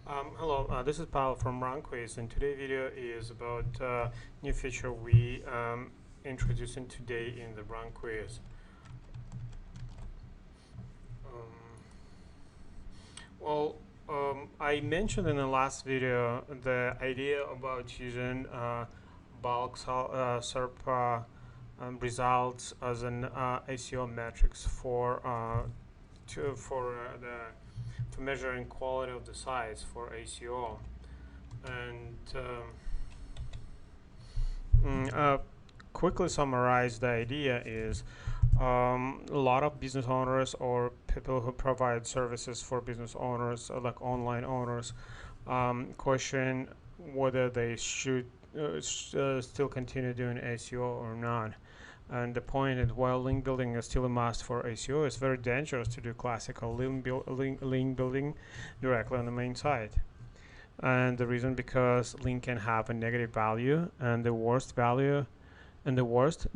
Hello, this is Paul from RankWyz, and today's video is about new feature we introducing today in the RankWyz. I mentioned in the last video the idea about using bulk SERP results as an SEO metrics for measuring quality of the sites for SEO. And quickly summarize the idea is a lot of business owners or people who provide services for business owners, like online owners, question whether they should still continue doing SEO or not. And the point is, while link building is still a must for SEO, it's very dangerous to do classical link building directly on the main site. And the reason because link can have a negative value, and the worst, the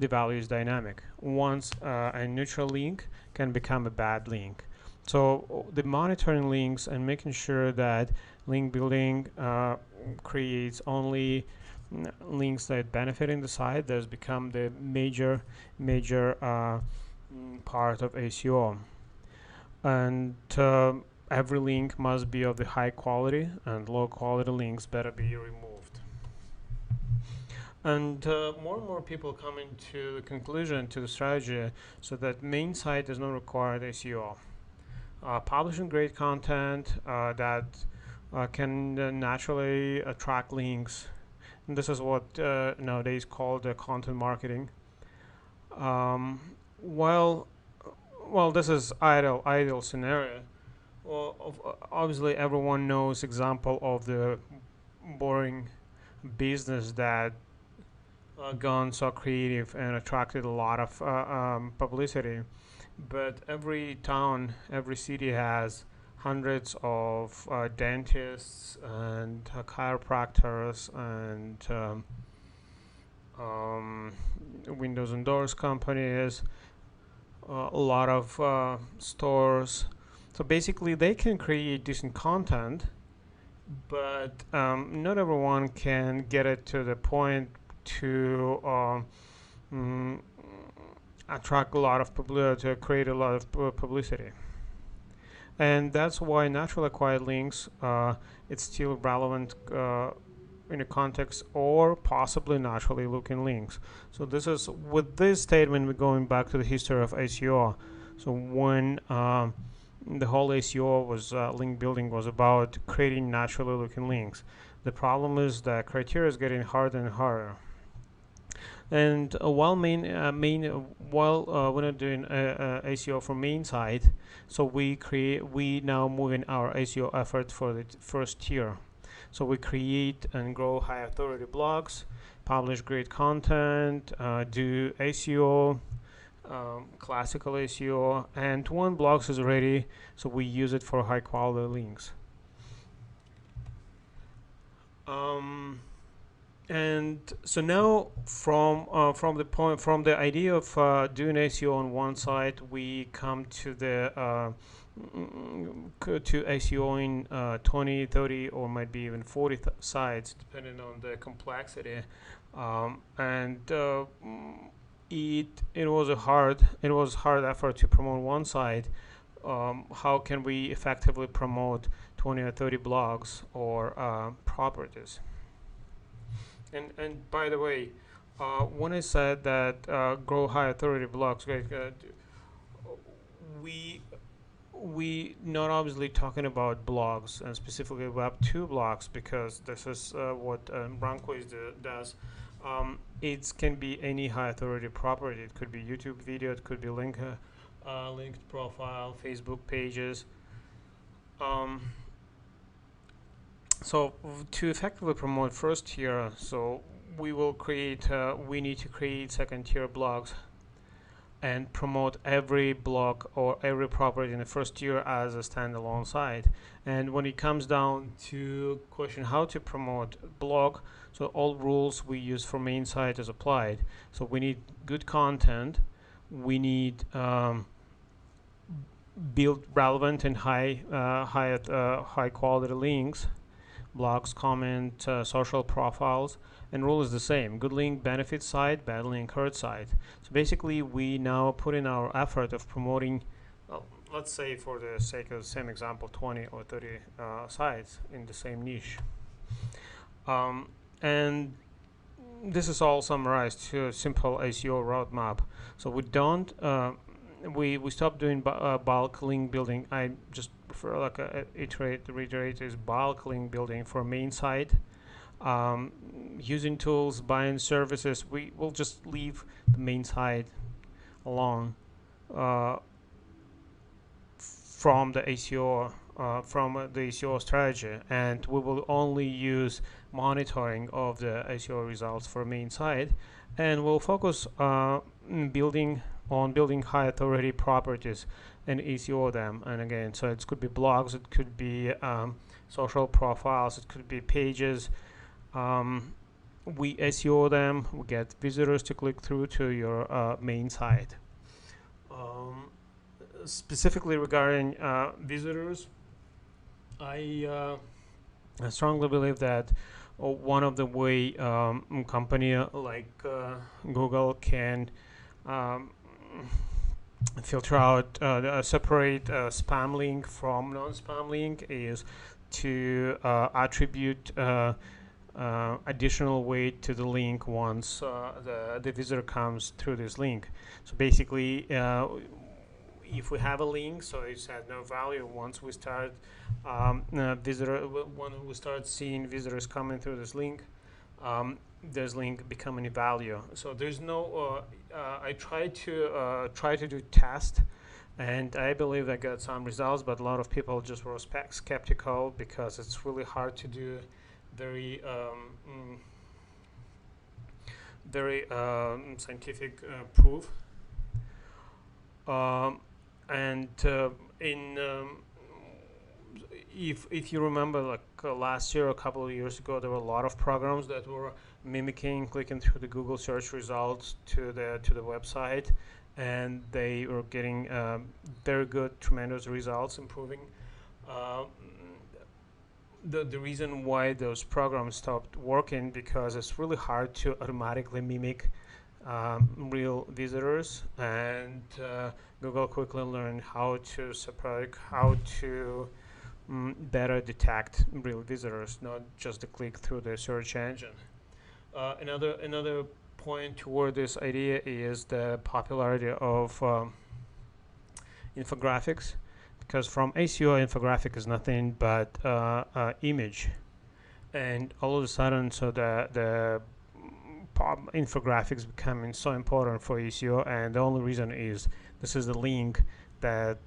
value is dynamic. Once a neutral link can become a bad link. So the monitoring links and making sure that link building creates only links that benefiting the site, that's become the major part of SEO. And every link must be of the high quality, and low quality links better be removed. And more and more people coming to the conclusion, to the strategy, so that main site does not require the SEO. Publishing great content that can naturally attract links. And this is what nowadays called content marketing. Well, this is ideal scenario. Well, obviously, everyone knows example of the boring business that gone so creative and attracted a lot of publicity. But every town, every city has hundreds of dentists and chiropractors and windows and doors companies, a lot of stores. So basically they can create decent content, but not everyone can get it to the point to attract a lot of publicity, to create a lot of publicity. And that's why naturally acquired links, it's still relevant in a context, or possibly naturally looking links. So this is, with this statement, we're going back to the history of SEO. So when the whole SEO was link building was about creating naturally looking links. The problem is that criteria is getting harder and harder. And while we're not doing SEO for main site, so we now moving our SEO effort for the first tier. So we create and grow high authority blogs, publish great content, do SEO, classical SEO, and one blog is ready, so we use it for high quality links. And so now, from the idea of doing SEO on one site, we come to the to SEO in 20, 30, or might be even 40 sites, depending on the complexity. It was hard effort to promote one site. How can we effectively promote 20 or 30 blogs or properties? And by the way, when I said that grow high authority blogs, we not obviously talking about blogs, and specifically Web 2 blogs, because this is what RankWyz does. It can be any high authority property. It could be YouTube video, it could be linked profile, Facebook pages. So to effectively promote first tier, so we need to create second tier blogs and promote every blog or every property in the first tier as a standalone site. And when it comes down to question how to promote blog, so all rules we use for main site is applied. So we need good content, we need build relevant and high quality links, blogs, comment, social profiles, and rule is the same. Good link benefits site, bad link hurts site. So basically, we now put in our effort of promoting, let's say for the sake of the same example, 20 or 30 sites in the same niche. And this is all summarized to a simple SEO roadmap. So we don't, we stop doing bulk link building. I just prefer like reiterate is bulk link building for main site. Using tools, buying services, we will just leave the main site alone from the SEO strategy, and we will only use monitoring of the SEO results for main site, and we'll focus building high authority properties and SEO them. And again, so it could be blogs, it could be social profiles, it could be pages. We SEO them, we get visitors to click through to your main site. Specifically regarding visitors, I strongly believe that one of the way company like Google can filter out, separate spam link from non-spam link is to attribute additional weight to the link once the visitor comes through this link. So basically, if we have a link, so it's had no value. Once we start when we start seeing visitors coming through this link, this link becoming a value. So there's no. I try to do test, and I believe I got some results, but a lot of people just were skeptical because it's really hard to do very scientific proof. If you remember, like last year, a couple of years ago, there were a lot of programs that were mimicking clicking through the Google search results to the website, and they were getting very good, tremendous results, improving. The reason why those programs stopped working because it's really hard to automatically mimic real visitors, and Google quickly learned how to separate, how to better detect real visitors, not just the click through the search engine. Another point toward this idea is the popularity of infographics, because from SEO, infographic is nothing but image, and all of a sudden, so the infographics becoming so important for SEO, and the only reason is this is the link that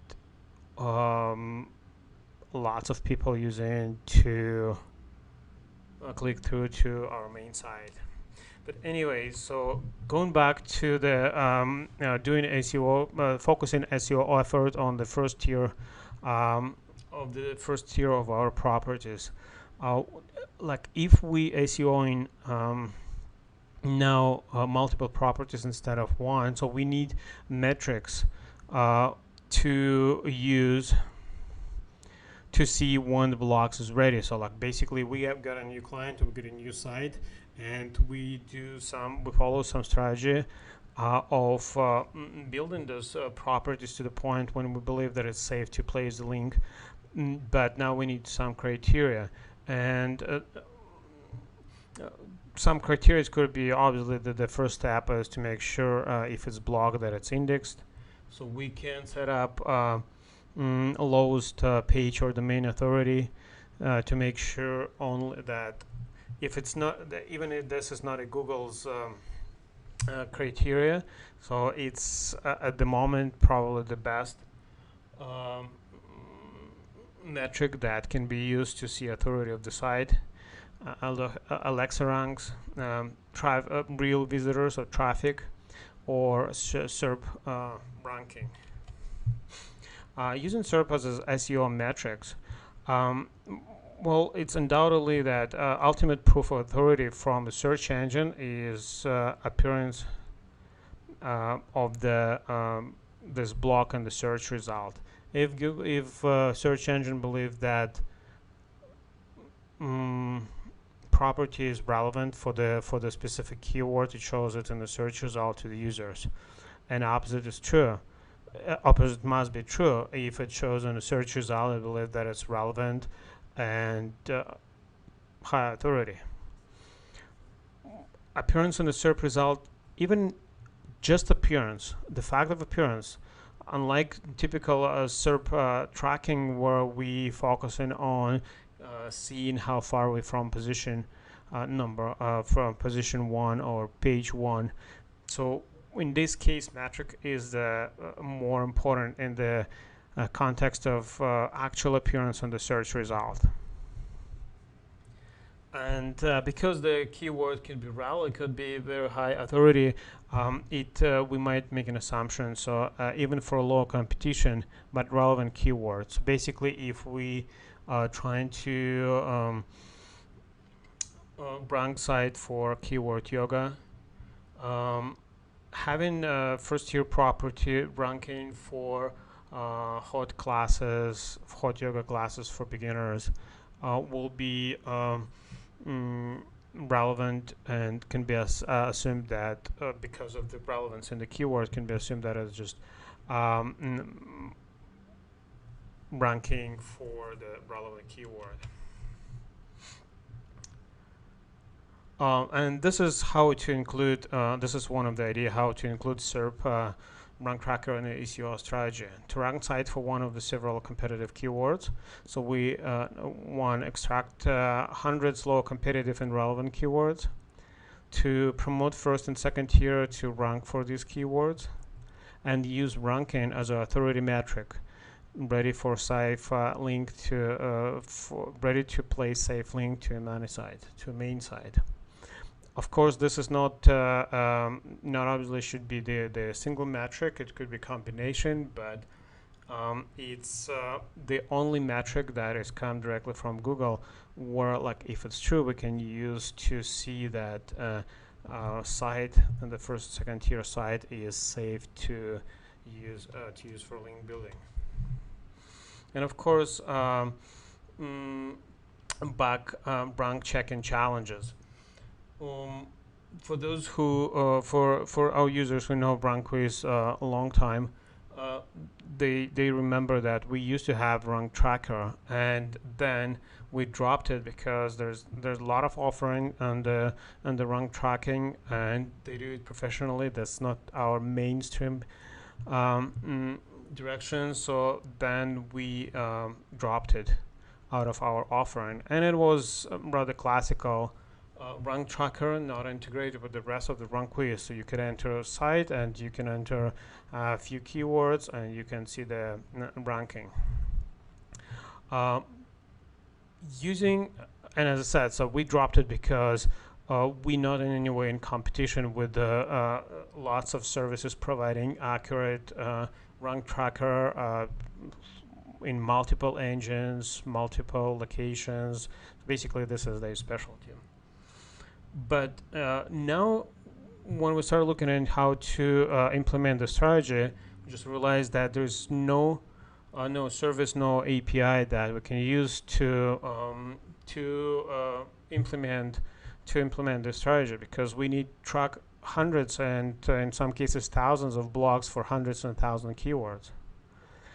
lots of people using to click through to our main site. But anyway, so going back to the doing SEO, focusing SEO effort on the first tier of our properties. Like if we SEOing now multiple properties instead of one, so we need metrics to use to see when the blocks is ready. So like basically we have got a new client, we get a new site, and we follow some strategy of building those properties to the point when we believe that it's safe to place the link, but now we need some criteria, and some criteria could be obviously the first step is to make sure if it's blocked that it's indexed. So we can set up lowest page or domain authority to make sure only that if it's not, even if this is not a Google's criteria, so it's at the moment probably the best metric that can be used to see authority of the site. Alexa ranks, real visitors or traffic, or SERP ranking. Using SERP as SEO metrics, well, it's undoubtedly that ultimate proof of authority from the search engine is appearance of the this block in the search result. If search engine believe that mm, property is relevant for the specific keyword, it shows it in the search result to the users. And opposite is true. Opposite must be true. If it shows in the search result, I believe that it's relevant and high authority. Appearance in the search result, even just appearance, the fact of appearance, unlike typical SERP tracking where we focusing on seeing how far away from position number from position 1 or page 1. So in this case, metric is more important in the context of actual appearance on the search result. And because the keyword can be relevant, it could be very high authority, we might make an assumption. So even for low competition, but relevant keywords. Basically, if we are trying to rank site for keyword yoga, having first-tier property ranking for hot yoga classes for beginners will be relevant, and can be assumed that because of the relevance in the keyword, can be assumed that it's just ranking for the relevant keyword. And this is how to include, this is one of the ideas how to include SERP rank tracker in the SEO strategy. To rank site for one of the several competitive keywords. So we extract hundreds low competitive and relevant keywords. To promote first and second tier to rank for these keywords. And use ranking as an authority metric. Ready for safe link to, ready to place safe link to a main site. Of course, this is not obviously should be the single metric. It could be combination, but it's the only metric that is come directly from Google, where, like, if it's true, we can use to see that site and the first, second tier site is safe to use for link building. And of course, rank checking challenges. For those who, for our users who know RankWyz a long time, they remember that we used to have rank tracker, and then we dropped it because there's a lot of offering on the rank tracking, and they do it professionally. That's not our mainstream direction. So then we dropped it out of our offering, and it was rather classical. Rank tracker not integrated with the rest of the RankWyz, so you can enter a site and you can enter a few keywords and you can see the ranking. And as I said, so we dropped it because we're not in any way in competition with lots of services providing accurate rank tracker in multiple engines, multiple locations. Basically, this is their specialty. But now, when we start looking at how to implement the strategy, we just realized that there's no service, no API that we can use to implement the strategy, because we need track hundreds and in some cases thousands of blogs for hundreds and thousands of keywords.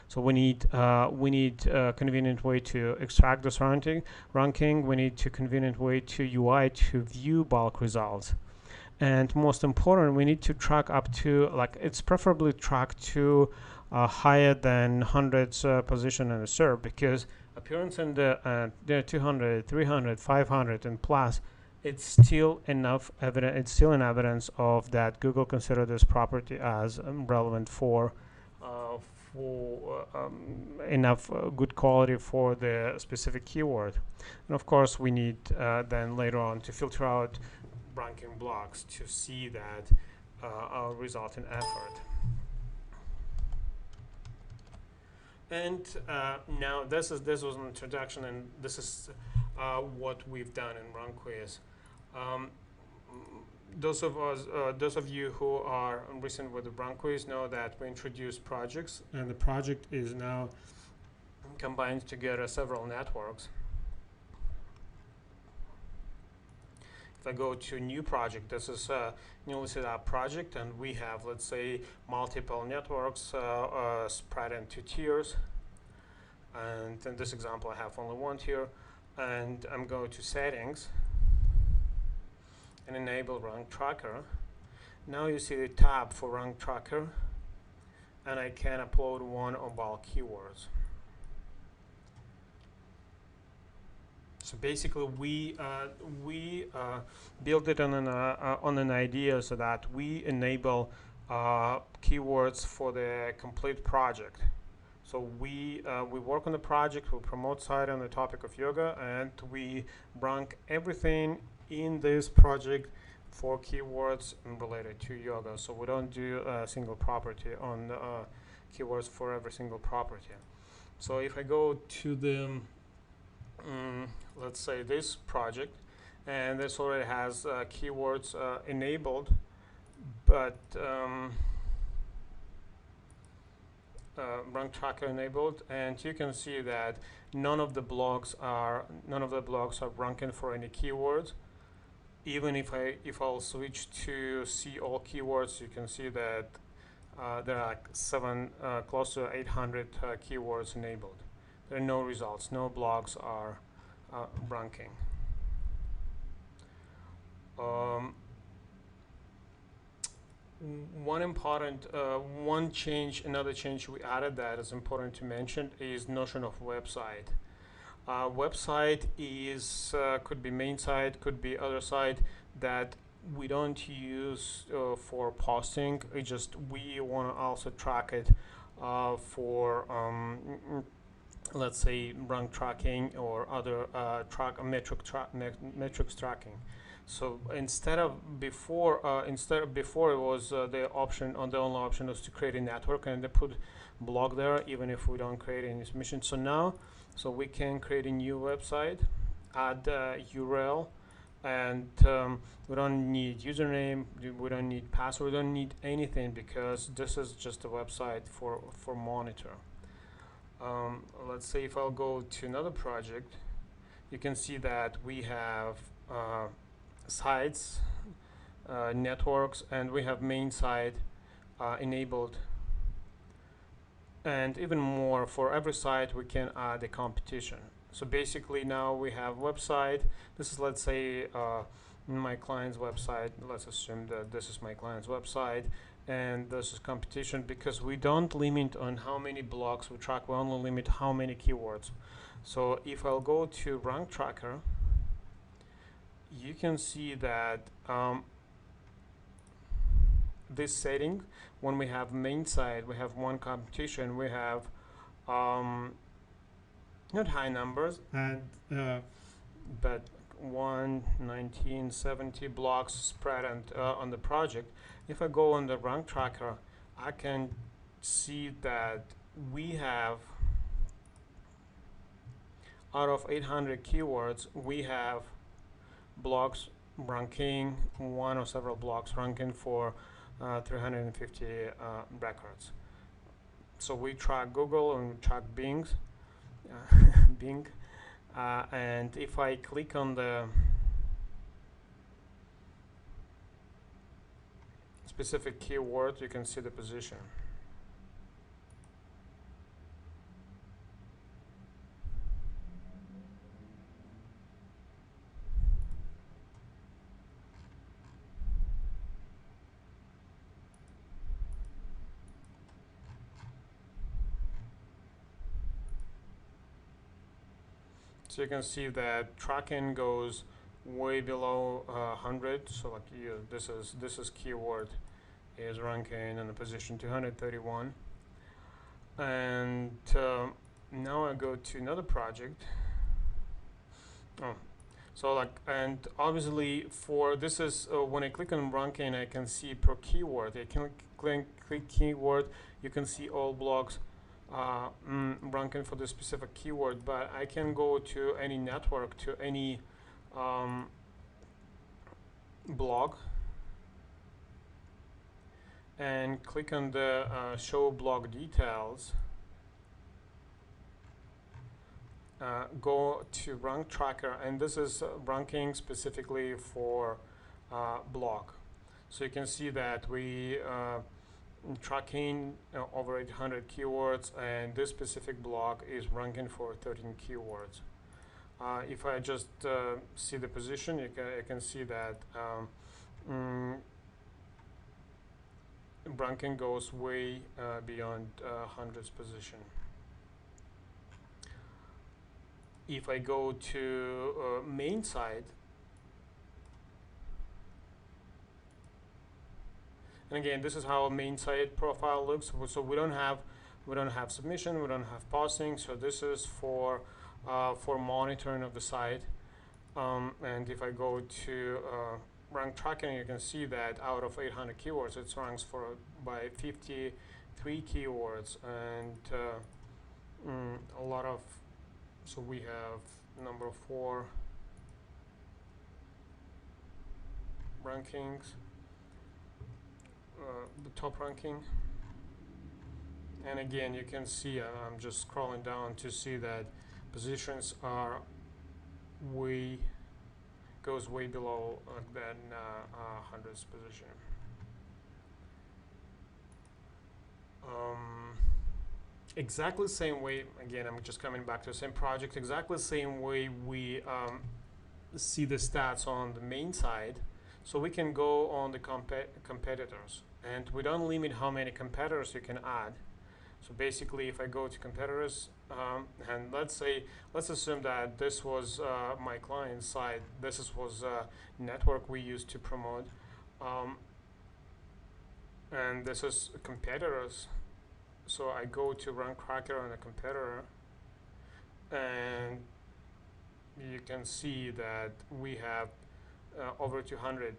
So we need a convenient way to extract this ranking. We need a convenient way to UI to view bulk results. And most important, we need to track up to, like, it's preferably tracked to higher than hundreds position in the SERP, because appearance in the 200, 300, 500 and plus, it's still enough evidence. It's still an evidence of that Google consider this property as relevant for enough good quality for the specific keyword. And of course, we need then later on to filter out ranking blocks to see that result in effort. And now this was an introduction, and this is what we've done in RankWyz. Those of you who are recent with the RankWyz know that we introduced projects, and the project is now combined together several networks. If I go to new project, this is a newly set up project, and we have, let's say, multiple networks spread into tiers. And in this example, I have only one tier. And I'm going to settings and enable rank tracker. Now you see the tab for rank tracker, and I can upload one or bulk keywords. So basically, we build it on an idea so that we enable keywords for the complete project. So we work on the project, we promote site on the topic of yoga, and we rank everything in this project for keywords related to yoga. So we don't do a single property on keywords for every single property. So if I go to the let's say this project, and this already has keywords enabled, but rank tracker enabled, and you can see that none of the blogs are ranking for any keywords. Even if I'll switch to see all keywords, you can see that there are close to 800 keywords enabled. There are no results, no blogs are ranking. Another change we added that is important to mention is notion of website. Website is could be main site, could be other site that we don't use for posting. We want to also track it for let's say rank tracking or other metrics tracking. So instead before it was the only option was to create a network and they put blog there even if we don't create any submission. So we can create a new website, add URL, and we don't need username, we don't need password, we don't need anything because this is just a website for monitor. Let's say if I'll go to another project, you can see that we have sites, networks, and we have main site enabled. And even more, for every site we can add a competition. So basically now we have website. This is, let's say, my client's website. Let's assume that this is my client's website, and this is competition because we don't limit on how many blogs we track, we only limit how many keywords. So if I'll go to rank tracker, you can see that this setting, when we have main site, we have one competition, we have not high numbers, and but 11970 blocks spread on the project. If I go on the rank tracker, I can see that we have, out of 800 keywords, we have blogs ranking, one or several blogs ranking for 350 records. So we track Google and we track Bing, and if I click on the specific keyword, you can see the position. So you can see that tracking goes way below 100. So like this is keyword is ranking in the position 231. And now I go to another project. And obviously for this is when I click on ranking, I can see per keyword. I can click keyword. You can see all blogs ranking for the specific keyword, but I can go to any network, to any blog, and click on the show blog details, go to rank tracker, and this is ranking specifically for blog. So you can see that we tracking over 800 keywords, and this specific blog is ranking for 13 keywords. If I just see the position, I can see that ranking goes way beyond hundreds position. If I go to main site, and again, this is how a main site profile looks. So we don't have submission, we don't have posting. So this is for monitoring of the site. And if I go to rank tracking, you can see that out of 800 keywords, it ranks by 53 keywords, and a lot of. So we have number 4 rankings, the top ranking. And again, you can see I'm just scrolling down to see that positions are goes way below than hundreds position. Exactly the same way, again, I'm just coming back to the same project, exactly the same way we see the stats on the main side. So we can go on the competitors, and we don't limit how many competitors you can add. So basically, if I go to competitors, and let's assume that this was my client side, was network we used to promote, and this is competitors. So I go to rank tracker on a competitor, and you can see that we have over 200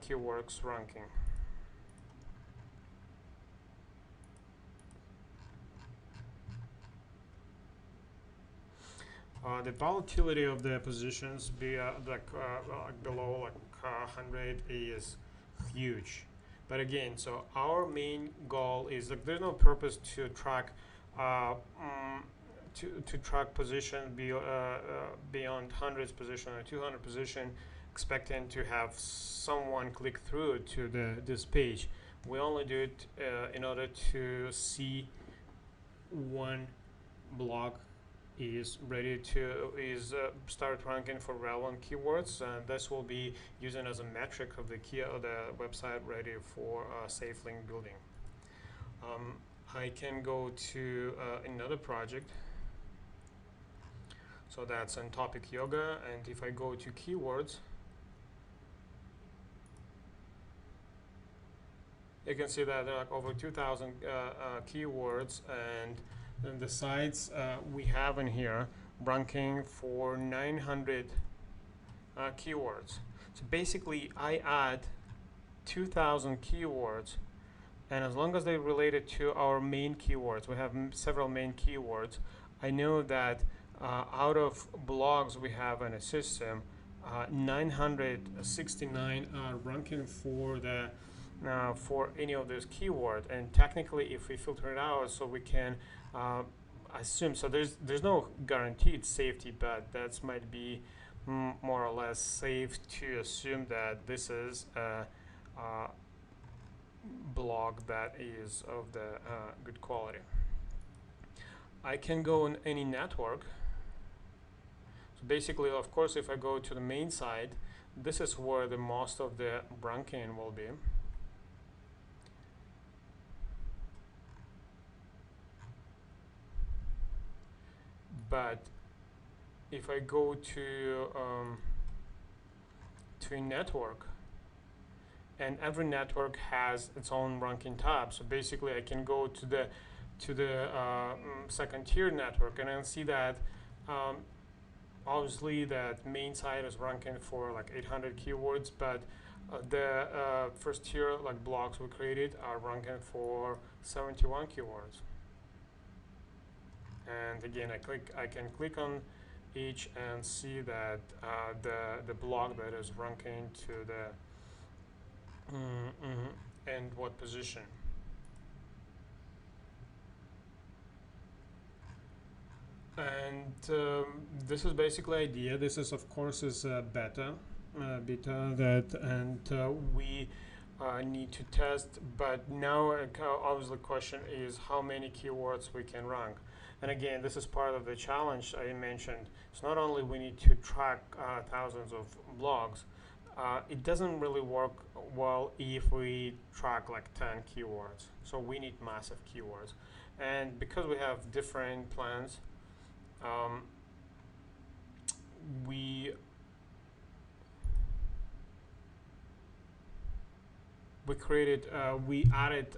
keywords ranking. The volatility of the positions below 100 is huge. But again, so our main goal is that there's no purpose to track to track position beyond hundreds position or 200 position, expecting to have someone click through to this page. We only do it in order to see one blog is ready to start ranking for relevant keywords, and this will be using as a metric of the website ready for safe link building. I can go to another project, so that's on topic yoga, and if I go to keywords, you can see that there are over 2,000 keywords, and then the sites we have in here ranking for 900 keywords. So basically, I add 2,000 keywords, and as long as they're related to our main keywords, we have several main keywords. I know that out of blogs we have in a system, 969 are ranking for the for any of those keywords, and technically, if we filter it out, so we can assume. So there's no guaranteed safety, but that might be more or less safe to assume that this is a blog that is of the good quality. I can go on any network. So basically, of course, if I go to the main site, this is where the most of the ranking will be. But if I go to a network, and every network has its own ranking tab, so basically I can go to the second tier network, and I see that obviously that main site is ranking for like 800 keywords, but the first tier blogs we created are ranking for 71 keywords. And again, I can click on each and see that the blog that is ranking to the and what position. And this is basically idea. This is of course is beta that, and we need to test. But now obviously the question is how many keywords we can rank. And again, this is part of the challenge I mentioned. It's not only we need to track thousands of blogs. It doesn't really work well if we track like 10 keywords. So we need massive keywords. And because we have different plans, we created, we added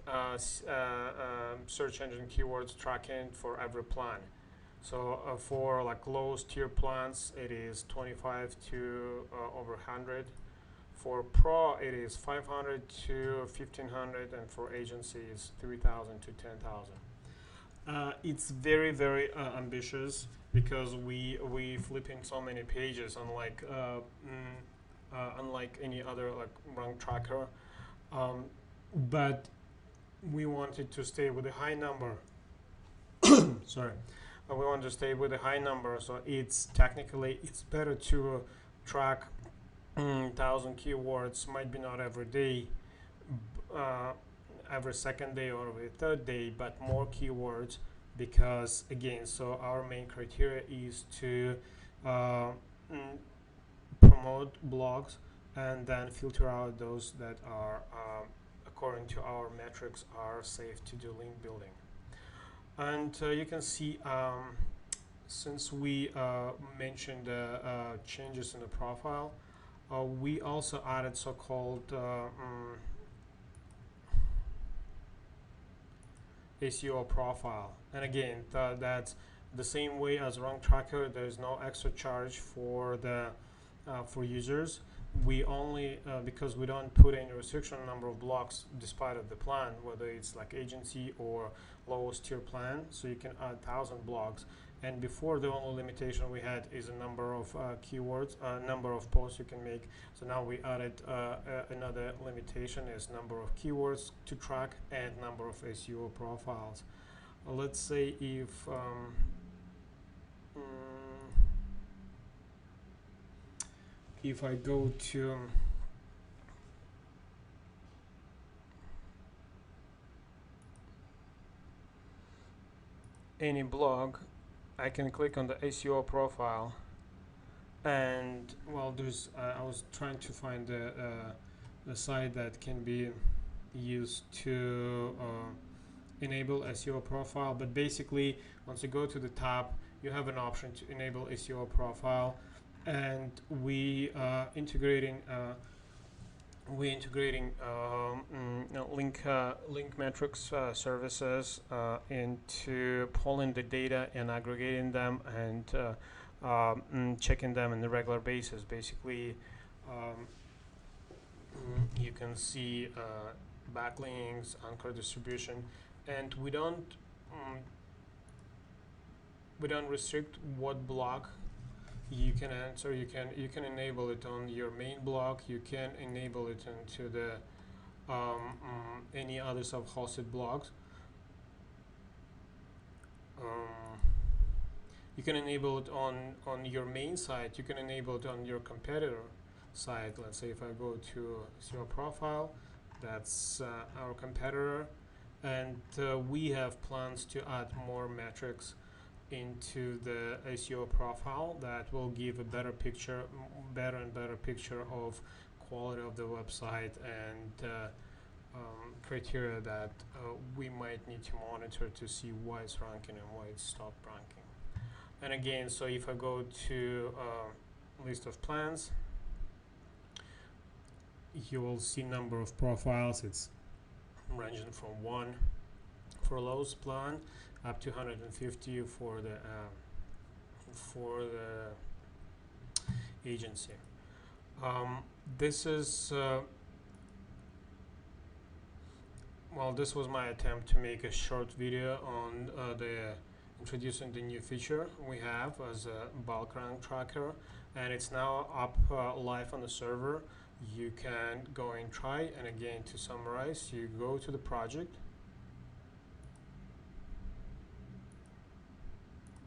search engine keywords tracking for every plan. So for like lowest tier plans, it is 25 to over 100. For pro, it is 500 to 1500, and for agency, it's 3,000 to 10,000. It's very, very ambitious because we flip in so many pages, unlike unlike any other like rank tracker. But we wanted to stay with a high number. Sorry, we want to stay with a high number. So it's technically it's better to track 1,000 keywords. Might be not every day, every second day or every third day, but more keywords, because again, so our main criteria is to promote blogs and then filter out those that are according to our metrics are safe to do link building. And you can see since we mentioned changes in the profile, we also added so-called SEO profile. And again, that's the same way as rank tracker. There is no extra charge for the for users. We only because we don't put any restriction on number of blocks despite of the plan, whether it's like agency or lowest tier plan. So you can add 1,000 blocks. And before, the only limitation we had is a number of keywords, number of posts you can make. So now we added another limitation is number of keywords to track and number of SEO profiles. Let's say if I go to any blog, I can click on the SEO profile, and well, there's I was trying to find the site that can be used to enable SEO profile. But basically, once you go to the top, you have an option to enable SEO profile, and we integrating link metrics services into pulling the data and aggregating them and checking them on a regular basis. Basically, you can see backlinks, anchor distribution, and we don't restrict what block you can answer. You can enable it on your main block. You can enable it into the any other sub-hosted blogs. You can enable it on your main site. You can enable it on your competitor site. Let's say if I go to SEO profile, that's our competitor, and we have plans to add more metrics into the SEO profile that will give a better and better picture of quality of the website and criteria that we might need to monitor to see why it's ranking and why it's stopped ranking. And again, so if I go to list of plans, you will see number of profiles. It's ranging from 1 for lowest plan up to 150 for the agency. This is well, this was my attempt to make a short video on introducing the new feature we have as a bulk rank tracker, and it's now up live on the server. You can go and try. And again, to summarize, you go to the project,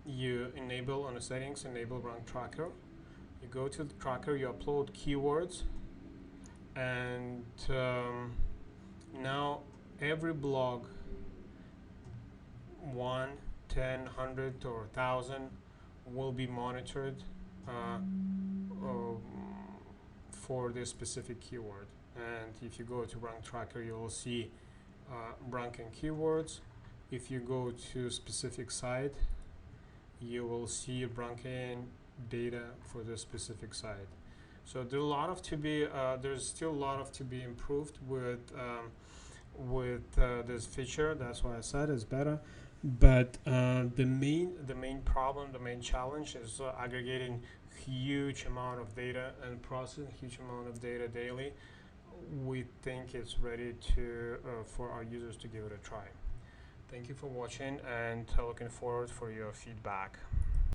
you enable on the settings, enable rank tracker. You go to the tracker, you upload keywords, and now every blog, 1, 10, 100, or 1,000 will be monitored for this specific keyword. And if you go to rank tracker, you will see ranking keywords. If you go to specific site, you will see ranking data for the specific site. So there's a lot of there's still a lot of to be improved with this feature. That's why I said it's better. But the main problem, the main challenge is aggregating huge amount of data and processing huge amount of data daily. We think it's ready to for our users to give it a try. Thank you for watching, and looking forward for your feedback.